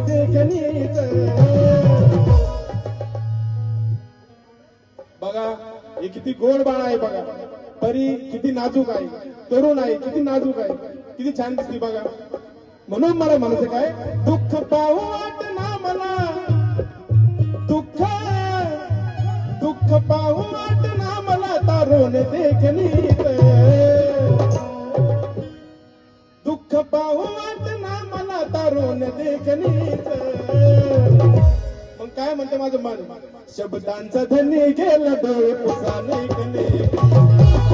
देखणीच. बघा हे किती गोड बाळ आहे बघा. परी किती नाजूक आहे, तरुण आहे किती नाजूक आहे, किती छान दिसते बघा. म्हणून मला म्हणायचं काय, दुःख पाहू वाटना मला, दुःख दुःख पाहू वाटना मला तारून देखणीच. दुःख पाहू वाटना मला तारून देखणीच. मग काय म्हणते माझं मन, शब्दांचा धनी गेला डोळे पुसाने गले.